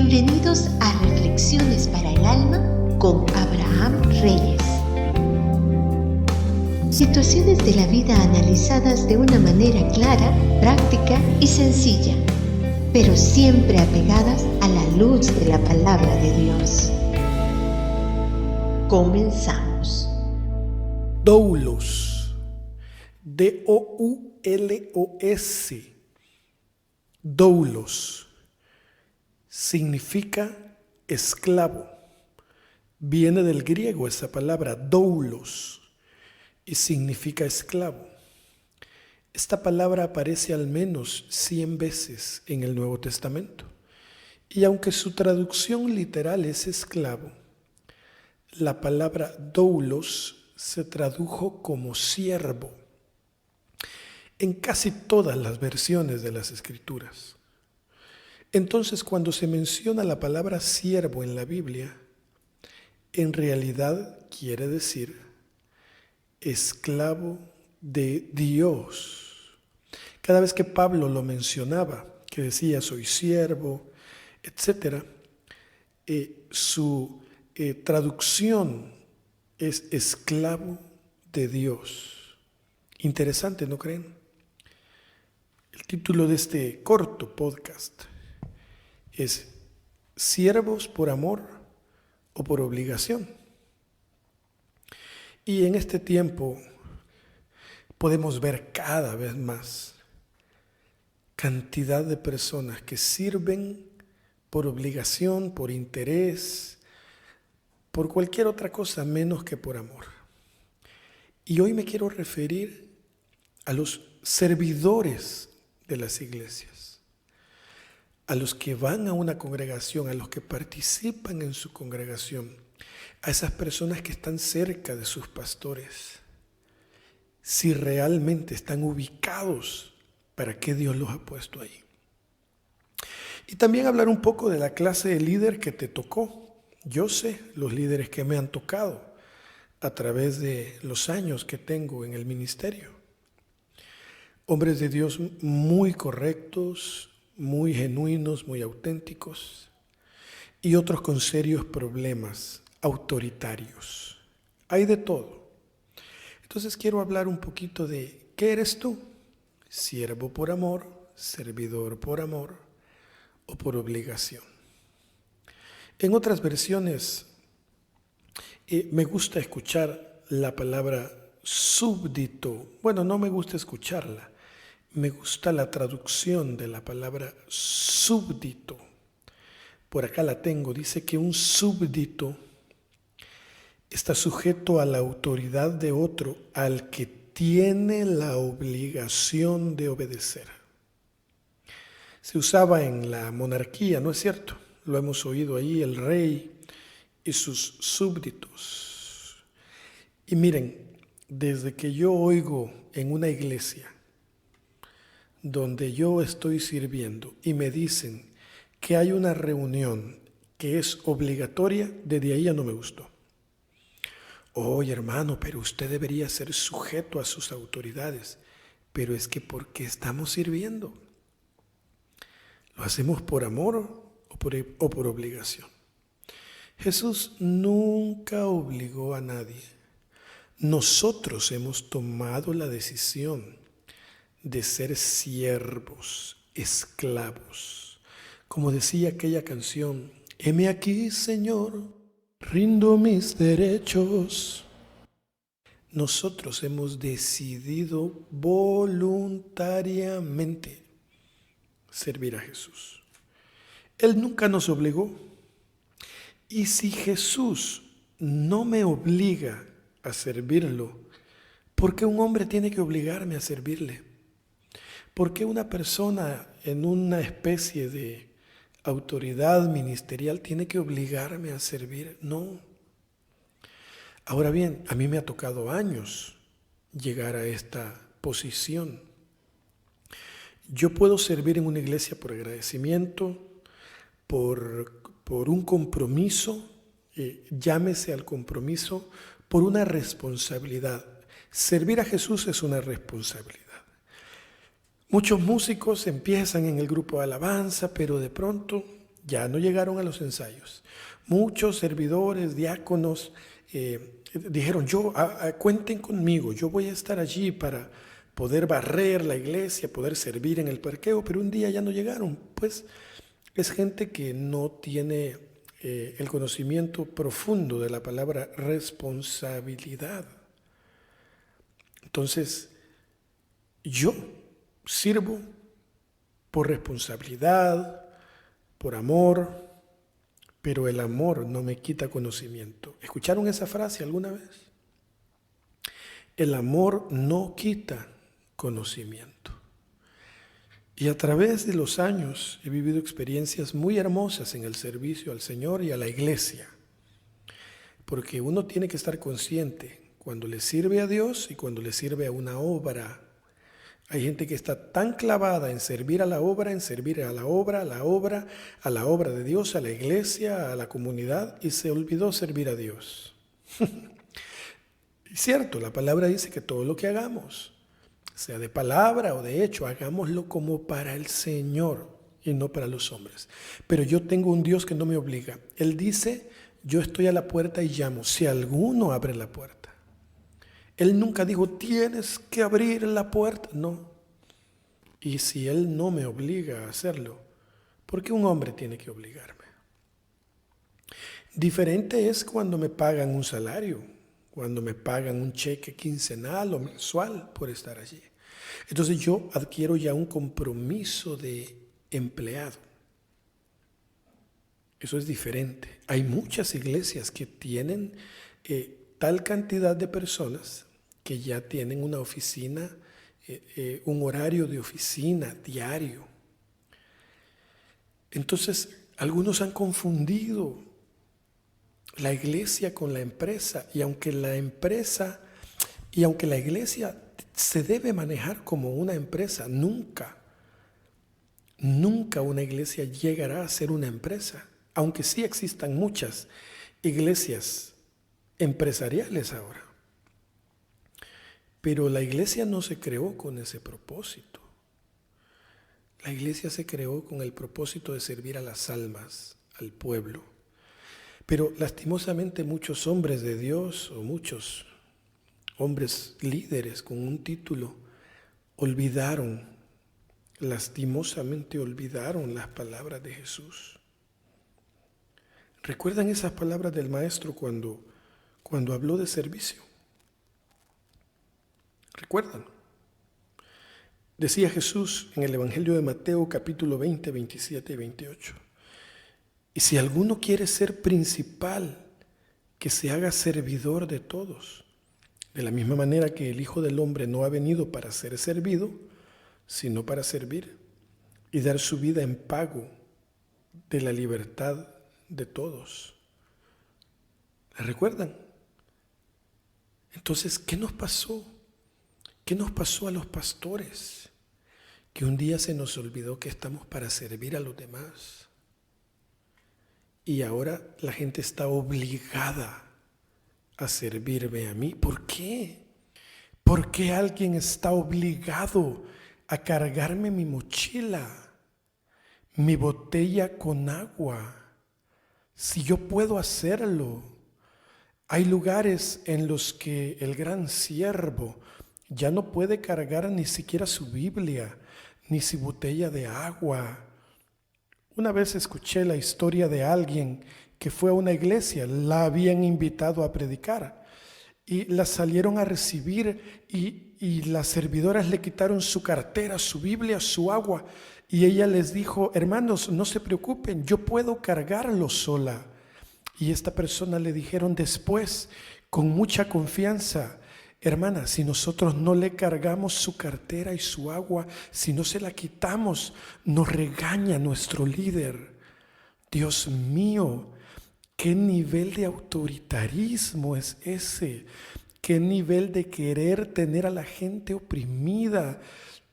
Bienvenidos a Reflexiones para el Alma con Abraham Reyes. Situaciones de la vida analizadas de una manera clara, práctica y sencilla, pero siempre apegadas a la luz de la palabra de Dios. Comenzamos. Doulos, D-O-U-L-O-S, doulos, significa esclavo. Viene del griego esa palabra, doulos, y significa esclavo. Esta palabra aparece al menos 100 veces en el Nuevo Testamento, y aunque su traducción literal es esclavo, la palabra doulos se tradujo como siervo en casi todas las versiones de las Escrituras. Entonces, cuando se menciona la palabra siervo en la Biblia, en realidad quiere decir esclavo de Dios. Cada vez que Pablo lo mencionaba, que decía soy siervo, etc., su traducción es esclavo de Dios. Interesante, ¿no creen? El título de este corto podcast es ¿Siervos por amor o por obligación? Y en este tiempo podemos ver cada vez más cantidad de personas que sirven por obligación, por interés, por cualquier otra cosa menos que por amor. Y hoy me quiero referir a los servidores de las iglesias, a los que van a una congregación, a los que participan en su congregación, a esas personas que están cerca de sus pastores, si realmente están ubicados para qué Dios los ha puesto ahí. Y también hablar un poco de la clase de líder que te tocó. Yo sé los líderes que me han tocado a través de los años que tengo en el ministerio. Hombres de Dios muy correctos, muy genuinos, muy auténticos, y otros con serios problemas autoritarios. Hay de todo. Entonces quiero hablar un poquito de ¿qué eres tú? ¿Siervo por amor, servidor por amor o por obligación? En otras versiones me gusta escuchar la palabra súbdito. Bueno, no me gusta escucharla. Me gusta la traducción de la palabra súbdito. Por acá la tengo. Dice que un súbdito está sujeto a la autoridad de otro al que tiene la obligación de obedecer. Se usaba en la monarquía, ¿no es cierto? Lo hemos oído ahí, el rey y sus súbditos. Y miren, desde que yo oigo en una iglesia donde yo estoy sirviendo y me dicen que hay una reunión que es obligatoria, desde ahí ya no me gustó. Oye, hermano, pero usted debería ser sujeto a sus autoridades. Pero es que ¿por qué estamos sirviendo? ¿Lo hacemos por amor o por obligación? Jesús nunca obligó a nadie. Nosotros hemos tomado la decisión de ser siervos, esclavos. Como decía aquella canción, heme aquí, Señor, rindo mis derechos. Nosotros hemos decidido voluntariamente servir a Jesús. Él nunca nos obligó. Y si Jesús no me obliga a servirlo, ¿por qué un hombre tiene que obligarme a servirle? ¿Por qué una persona en una especie de autoridad ministerial tiene que obligarme a servir? No. Ahora bien, a mí me ha tocado años llegar a esta posición. Yo puedo servir en una iglesia por agradecimiento, por un compromiso, llámese al compromiso, por una responsabilidad. Servir a Jesús es una responsabilidad. Muchos músicos empiezan en el grupo de alabanza, pero de pronto ya no llegaron a los ensayos. Muchos servidores, diáconos, dijeron, cuenten conmigo, yo voy a estar allí para poder barrer la iglesia, poder servir en el parqueo, pero un día ya no llegaron. Pues es gente que no tiene el conocimiento profundo de la palabra responsabilidad. Entonces, yo sirvo por responsabilidad, por amor, pero el amor no me quita conocimiento. ¿Escucharon esa frase alguna vez? El amor no quita conocimiento. Y a través de los años he vivido experiencias muy hermosas en el servicio al Señor y a la iglesia. Porque uno tiene que estar consciente cuando le sirve a Dios y cuando le sirve a una obra. Hay gente que está tan clavada en servir a la obra, en servir a la obra de Dios, a la iglesia, a la comunidad, y se olvidó servir a Dios. Es cierto, la palabra dice que todo lo que hagamos, sea de palabra o de hecho, hagámoslo como para el Señor y no para los hombres. Pero yo tengo un Dios que no me obliga. Él dice, yo estoy a la puerta y llamo, si alguno abre la puerta. Él nunca dijo, tienes que abrir la puerta. No. Y si Él no me obliga a hacerlo, ¿por qué un hombre tiene que obligarme? Diferente es cuando me pagan un salario, cuando me pagan un cheque quincenal o mensual por estar allí. Entonces yo adquiero ya un compromiso de empleado. Eso es diferente. Hay muchas iglesias que tienen tal cantidad de personas que ya tienen una oficina, un horario de oficina diario. Entonces, algunos han confundido la iglesia con la empresa, y aunque la iglesia se debe manejar como una empresa, nunca una iglesia llegará a ser una empresa, aunque sí existan muchas iglesias empresariales ahora. Pero la iglesia no se creó con ese propósito. La iglesia se creó con el propósito de servir a las almas, al pueblo. Pero lastimosamente muchos hombres de Dios o muchos hombres líderes con un título lastimosamente olvidaron las palabras de Jesús. ¿Recuerdan esas palabras del Maestro cuando habló de servicio? ¿Recuerdan? Decía Jesús en el Evangelio de Mateo capítulo 20, 27 y 28. Y si alguno quiere ser principal, que se haga servidor de todos. De la misma manera que el Hijo del Hombre no ha venido para ser servido, sino para servir y dar su vida en pago de la libertad de todos. ¿La recuerdan? Entonces, ¿qué nos pasó? ¿Qué nos pasó a los pastores? Que un día se nos olvidó que estamos para servir a los demás. Y ahora la gente está obligada a servirme a mí. ¿Por qué? ¿Por qué alguien está obligado a cargarme mi mochila, mi botella con agua? Si yo puedo hacerlo. Hay lugares en los que el gran siervo ya no puede cargar ni siquiera su Biblia, ni su botella de agua. Una vez escuché la historia de alguien que fue a una iglesia, la habían invitado a predicar y la salieron a recibir y las servidoras le quitaron su cartera, su Biblia, su agua, y ella les dijo, hermanos, no se preocupen, yo puedo cargarlo sola. Y esta persona le dijeron después, con mucha confianza, hermana, si nosotros no le cargamos su cartera y su agua, si no se la quitamos, nos regaña nuestro líder. Dios mío, ¿qué nivel de autoritarismo es ese? ¿Qué nivel de querer tener a la gente oprimida?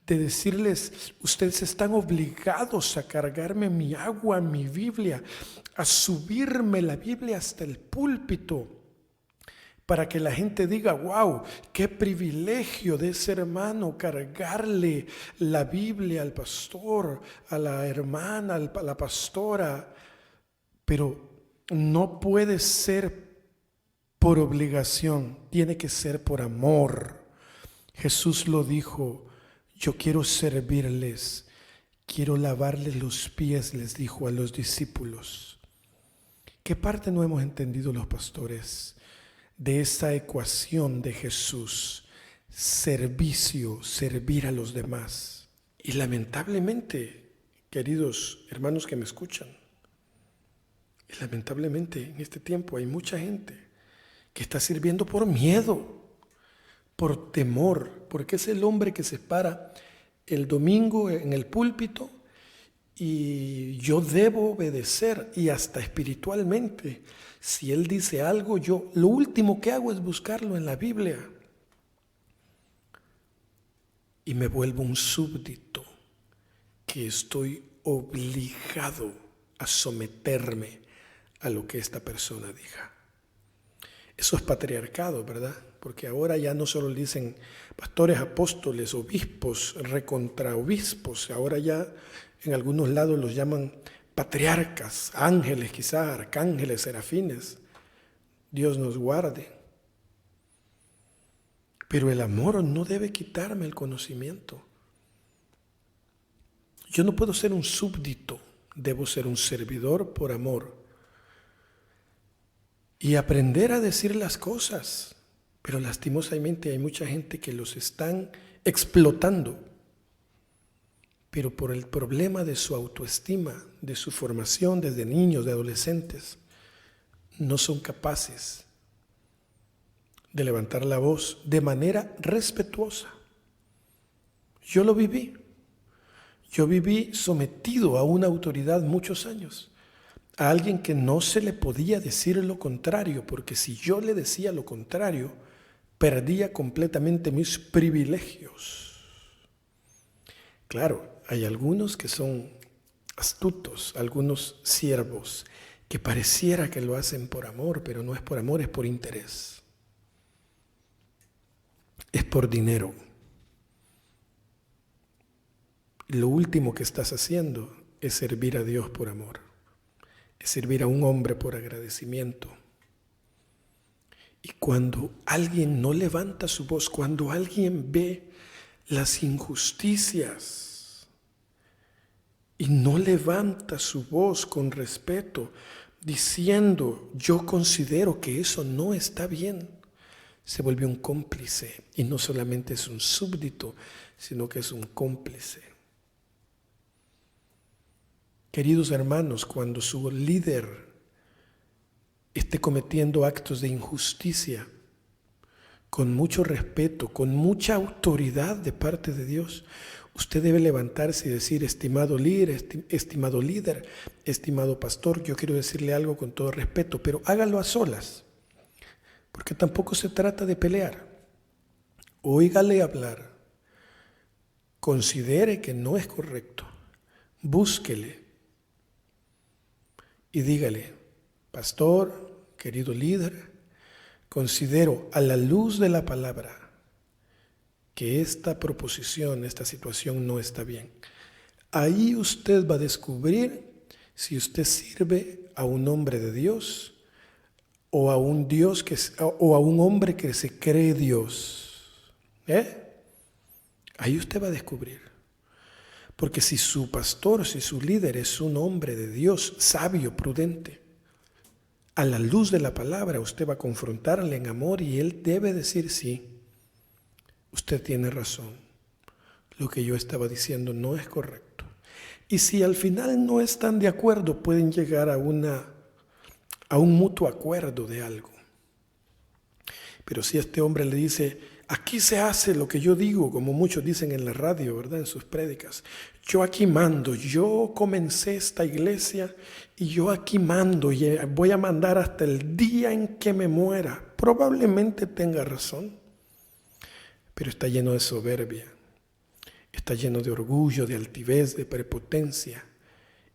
De decirles, ustedes están obligados a cargarme mi agua, mi Biblia, a subirme la Biblia hasta el púlpito. para que la gente diga, wow, qué privilegio de ese hermano cargarle la Biblia al pastor, a la hermana, a la pastora. Pero no puede ser por obligación, tiene que ser por amor. Jesús lo dijo, yo quiero servirles, quiero lavarles los pies, les dijo a los discípulos. ¿Qué parte no hemos entendido los pastores de esa ecuación de Jesús? Servicio, servir a los demás. Y lamentablemente, queridos hermanos que me escuchan, lamentablemente en este tiempo hay mucha gente que está sirviendo por miedo, por temor, porque es el hombre que se para el domingo en el púlpito y yo debo obedecer, y hasta espiritualmente, si él dice algo, yo lo último que hago es buscarlo en la Biblia y me vuelvo un súbdito que estoy obligado a someterme a lo que esta persona diga. Eso es patriarcado, ¿verdad? Porque ahora ya no solo dicen pastores, apóstoles, obispos, recontraobispos, ahora ya en algunos lados los llaman patriarcas, ángeles quizás, arcángeles, serafines. Dios nos guarde. Pero el amor no debe quitarme el conocimiento. Yo no puedo ser un súbdito, debo ser un servidor por amor. Y aprender a decir las cosas, pero lastimosamente hay mucha gente que los están explotando, pero por el problema de su autoestima, de su formación desde niños, de adolescentes, no son capaces de levantar la voz de manera respetuosa. Yo lo viví. Yo viví sometido a una autoridad muchos años, a alguien que no se le podía decir lo contrario, porque si yo le decía lo contrario, perdía completamente mis privilegios. Claro, hay algunos que son astutos, algunos siervos, que pareciera que lo hacen por amor, pero no es por amor, es por interés. Es por dinero. Lo último que estás haciendo es servir a Dios por amor. Es servir a un hombre por agradecimiento. Y cuando alguien no levanta su voz, cuando alguien ve las injusticias y no levanta su voz con respeto, diciendo, yo considero que eso no está bien, se vuelve un cómplice. Y no solamente es un súbdito, sino que es un cómplice. Queridos hermanos, cuando su líder esté cometiendo actos de injusticia, con mucho respeto, con mucha autoridad de parte de Dios, usted debe levantarse y decir, estimado líder, estimado pastor, yo quiero decirle algo con todo respeto, pero hágalo a solas, porque tampoco se trata de pelear. Óigale hablar, considere que no es correcto, búsquele y dígale, pastor, querido líder, considero a la luz de la palabra que esta proposición, esta situación no está bien. Ahí usted va a descubrir si usted sirve a un hombre de Dios o a un Dios o a un hombre que se cree Dios. Ahí usted va a descubrir. Porque si su pastor, si su líder es un hombre de Dios, sabio, prudente, a la luz de la palabra usted va a confrontarle en amor y él debe decir, sí, usted tiene razón, lo que yo estaba diciendo no es correcto. Y si al final no están de acuerdo, pueden llegar a un mutuo acuerdo de algo. Pero si este hombre le dice, aquí se hace lo que yo digo, como muchos dicen en la radio, ¿verdad? En sus prédicas. Yo aquí mando, yo comencé esta iglesia y yo aquí mando y voy a mandar hasta el día en que me muera. Probablemente tenga razón, pero está lleno de soberbia, está lleno de orgullo, de altivez, de prepotencia.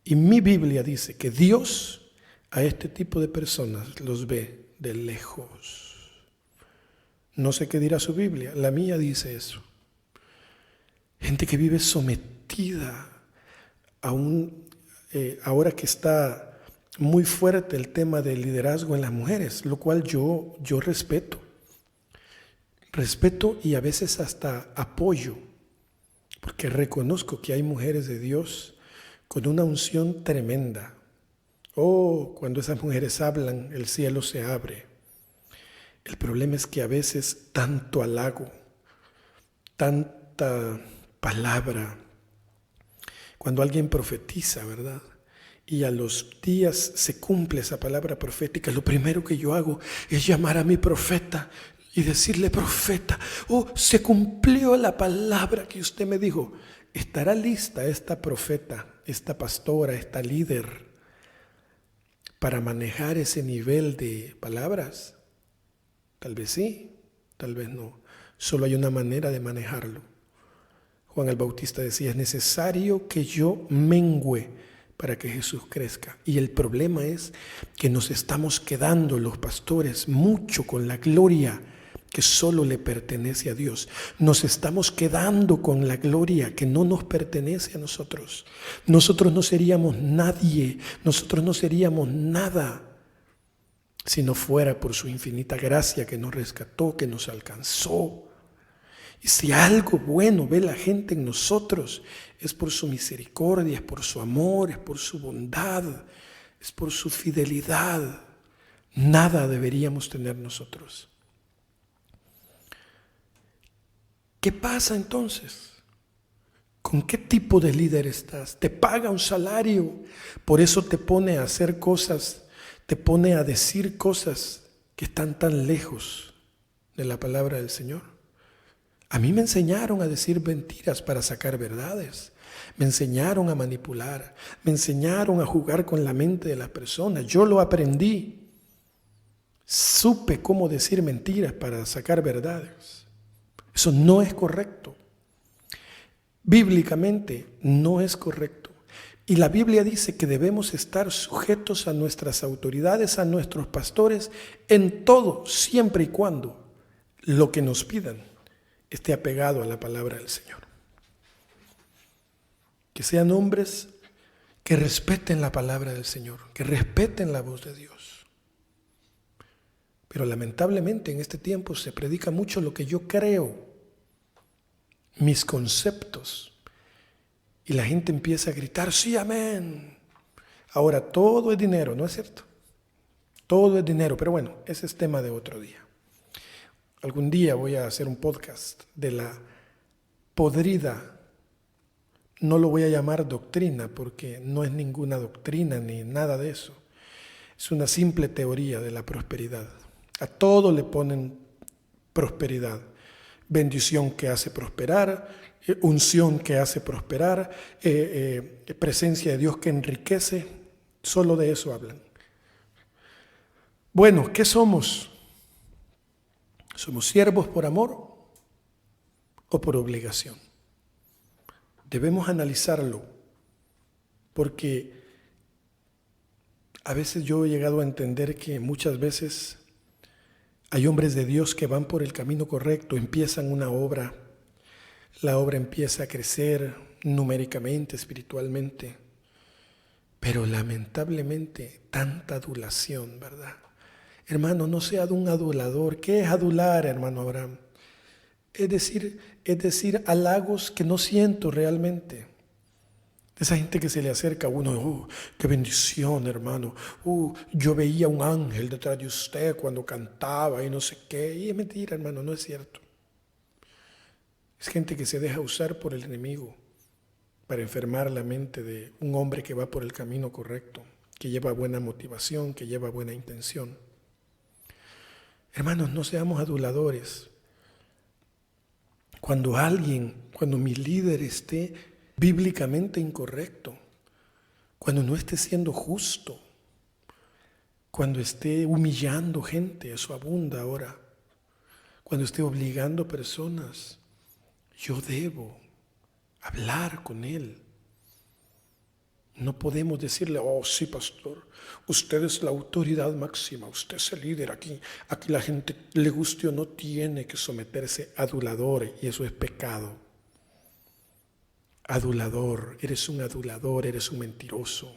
Y mi Biblia dice que Dios a este tipo de personas los ve de lejos. No sé qué dirá su Biblia, la mía dice eso. Gente que vive sometida ahora que está muy fuerte el tema del liderazgo en las mujeres, lo cual yo respeto. Respeto y a veces hasta apoyo, porque reconozco que hay mujeres de Dios con una unción tremenda. Oh, cuando esas mujeres hablan, el cielo se abre. El problema es que a veces tanto halago, tanta palabra, cuando alguien profetiza, ¿verdad? Y a los días se cumple esa palabra profética, lo primero que yo hago es llamar a mi profeta y decirle: profeta, oh, se cumplió la palabra que usted me dijo. ¿Estará lista esta profeta, esta pastora, esta líder para manejar ese nivel de palabras? Tal vez sí, tal vez no. Solo hay una manera de manejarlo. Juan el Bautista decía: es necesario que yo mengüe para que Jesús crezca. Y el problema es que nos estamos quedando los pastores mucho con la gloria que solo le pertenece a Dios. Nos estamos quedando con la gloria que no nos pertenece a nosotros. Nosotros no seríamos nadie, nosotros no seríamos nada si no fuera por su infinita gracia que nos rescató, que nos alcanzó. Y si algo bueno ve la gente en nosotros, es por su misericordia, es por su amor, es por su bondad, es por su fidelidad. Nada deberíamos tener nosotros. ¿Qué pasa entonces? ¿Con qué tipo de líder estás? Te paga un salario, por eso te pone a hacer cosas, te pone a decir cosas que están tan lejos de la palabra del Señor. A mí me enseñaron a decir mentiras para sacar verdades. Me enseñaron a manipular. Me enseñaron a jugar con la mente de las personas. Yo lo aprendí. Supe cómo decir mentiras para sacar verdades. Eso no es correcto. Bíblicamente no es correcto. Y la Biblia dice que debemos estar sujetos a nuestras autoridades, a nuestros pastores, en todo, siempre y cuando lo que nos pidan esté apegado a la palabra del Señor. Que sean hombres que respeten la palabra del Señor, que respeten la voz de Dios. Pero lamentablemente en este tiempo se predica mucho lo que yo creo, mis conceptos, y la gente empieza a gritar: sí, amén. Ahora todo es dinero, ¿no es cierto? Todo es dinero, pero bueno, ese es tema de otro día. Algún día voy a hacer un podcast de la podrida, no lo voy a llamar doctrina porque no es ninguna doctrina ni nada de eso. Es una simple teoría de la prosperidad. A todo le ponen prosperidad. Bendición que hace prosperar, unción que hace prosperar, presencia de Dios que enriquece. Solo de eso hablan. Bueno, ¿qué somos? ¿Somos siervos por amor o por obligación? Debemos analizarlo, porque a veces yo he llegado a entender que muchas veces hay hombres de Dios que van por el camino correcto, empiezan una obra, la obra empieza a crecer numéricamente, espiritualmente, pero lamentablemente tanta adulación, ¿verdad? Hermano, no sea un adulador. ¿Qué es adular, hermano Abraham? Es decir, halagos que no siento realmente. Esa gente que se le acerca a uno: qué bendición, hermano. Yo veía un ángel detrás de usted cuando cantaba y no sé qué. Y es mentira, hermano, no es cierto. Es gente que se deja usar por el enemigo para enfermar la mente de un hombre que va por el camino correcto, que lleva buena motivación, que lleva buena intención. Hermanos, no seamos aduladores. Cuando mi líder esté bíblicamente incorrecto, cuando no esté siendo justo, cuando esté humillando gente, eso abunda ahora, cuando esté obligando personas, yo debo hablar con él. No podemos decirle, oh sí, pastor, usted es la autoridad máxima, usted es el líder aquí. Aquí la gente, le guste o no, tiene que someterse a aduladores, y eso es pecado. Adulador, eres un mentiroso.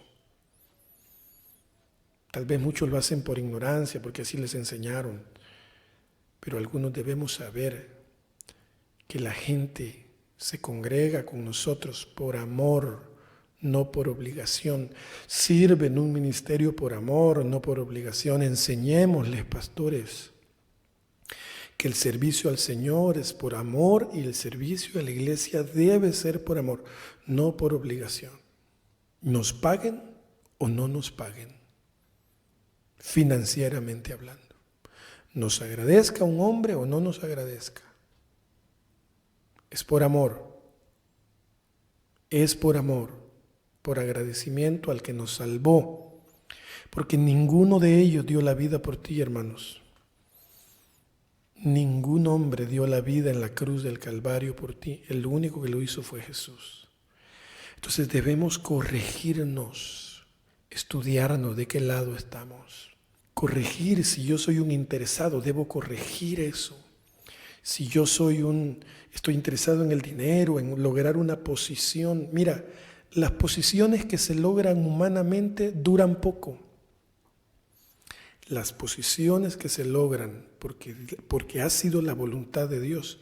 Tal vez muchos lo hacen por ignorancia, porque así les enseñaron. Pero algunos debemos saber que la gente se congrega con nosotros por amor, no por obligación. Sirve en un ministerio por amor, no por obligación. Enseñémosles, pastores, que el servicio al Señor es por amor y el servicio a la iglesia debe ser por amor, no por obligación. Nos paguen o no nos paguen, financieramente hablando. Nos agradezca un hombre o no nos agradezca. Es por amor. Es por amor, por agradecimiento al que nos salvó. Porque ninguno de ellos dio la vida por ti, hermanos. Ningún hombre dio la vida en la cruz del Calvario por ti. El único que lo hizo fue Jesús. Entonces debemos corregirnos, estudiarnos de qué lado estamos. Corregir, si yo soy un interesado, debo corregir eso. Si yo estoy interesado en el dinero, en lograr una posición. Mira, las posiciones que se logran humanamente duran poco. Las posiciones que se logran porque ha sido la voluntad de Dios,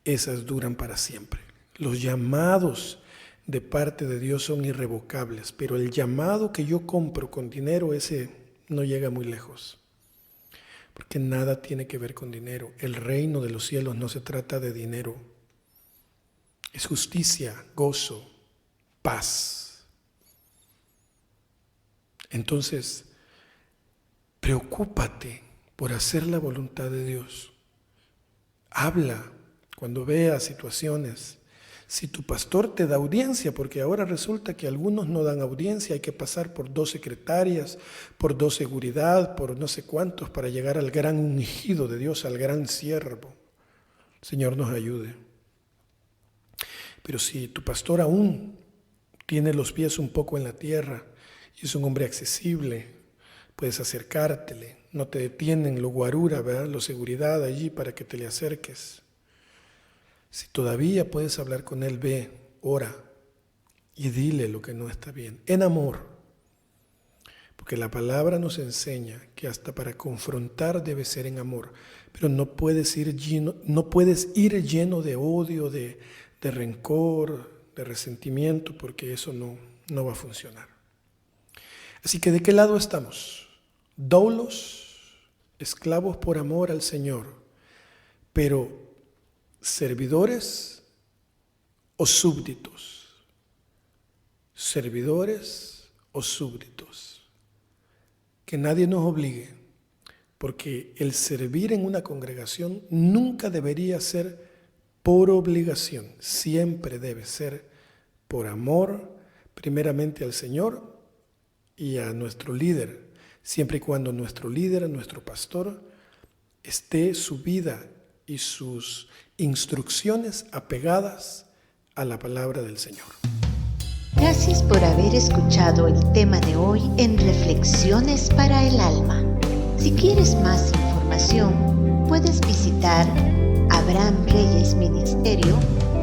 esas duran para siempre. Los llamados de parte de Dios son irrevocables, pero el llamado que yo compro con dinero, ese no llega muy lejos. Porque nada tiene que ver con dinero. El reino de los cielos no se trata de dinero. Es justicia, gozo, paz. Entonces, preocúpate por hacer la voluntad de Dios. Habla cuando veas situaciones. Si tu pastor te da audiencia, porque ahora resulta que algunos no dan audiencia, hay que pasar por 2 secretarias, por 2 seguridad, por no sé cuántos para llegar al gran ungido de Dios, al gran siervo. El Señor nos ayude. Pero si tu pastor aún tiene los pies un poco en la tierra y es un hombre accesible, puedes acercártele, no te detienen los guarura, ¿verdad? Los seguridad allí para que te le acerques. Si todavía puedes hablar con él, ve, ora y dile lo que no está bien, en amor. Porque la palabra nos enseña que hasta para confrontar debe ser en amor, pero no puedes ir lleno de odio, de rencor, de resentimiento, porque eso no va a funcionar. Así que ¿de qué lado estamos? Doulos, esclavos por amor al Señor, pero servidores o súbditos. Servidores o súbditos. Que nadie nos obligue, porque el servir en una congregación nunca debería ser por obligación, siempre debe ser por amor, primeramente al Señor y a nuestro líder, siempre y cuando nuestro líder, nuestro pastor, esté su vida y sus instrucciones apegadas a la palabra del Señor. Gracias por haber escuchado el tema de hoy en Reflexiones para el Alma. Si quieres más información, puedes visitar Abraham Reyes Ministerio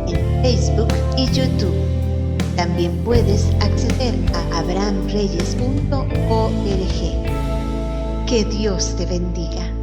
en Facebook y YouTube. También puedes acceder a abrahamreyes.org. Que Dios te bendiga.